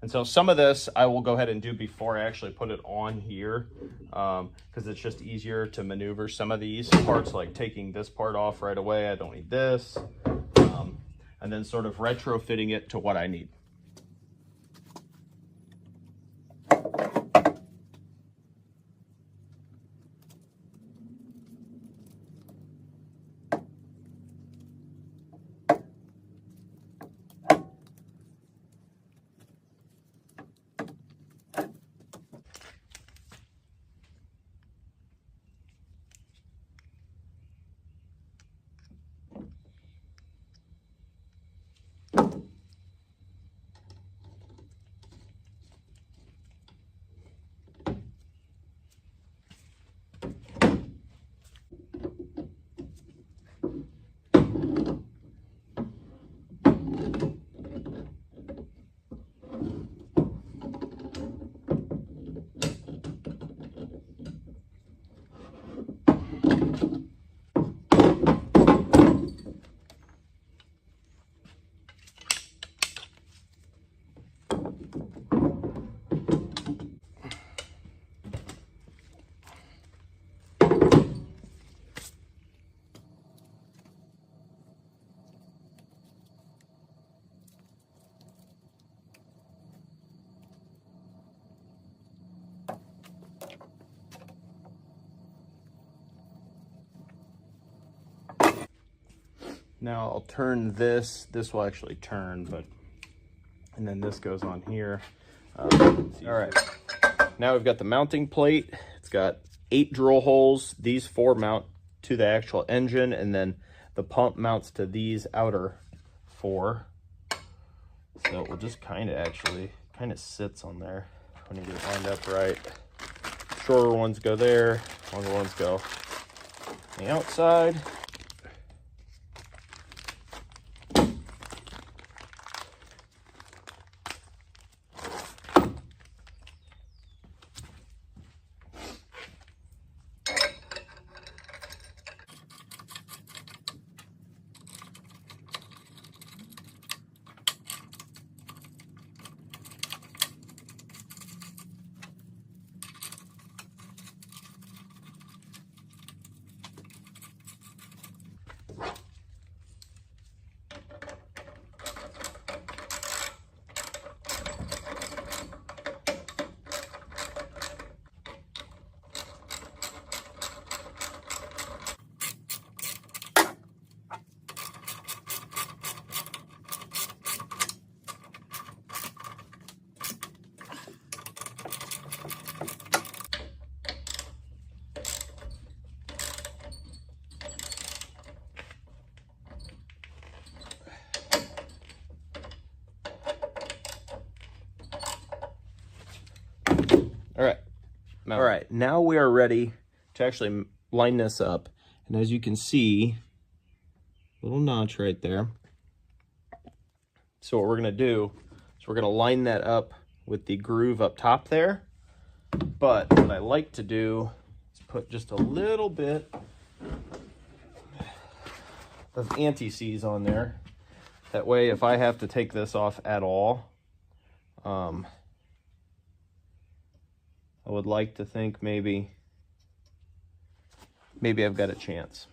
And so some of this I will go ahead and do before I actually put it on here, because it's just easier to maneuver some of these parts, like taking this part off right away. I don't need this. And then sort of retrofitting it to what I need. Now I'll turn this. This will actually turn, but, and then this goes on here. All right, now we've got the mounting plate. It's got 8 drill holes. These 4 mount to the actual engine, and then the pump mounts to these outer 4. So it will just kind of sits on there when you get it lined up right. Shorter ones go there, longer ones go on the outside. All right, now we are ready to actually line this up. And as you can see, little notch right there. So what we're gonna do is we're gonna line that up with the groove up top there. But what I like to do is put just a little bit of anti-seize on there. That way, if I have to take this off at all, I would like to think maybe I've got a chance.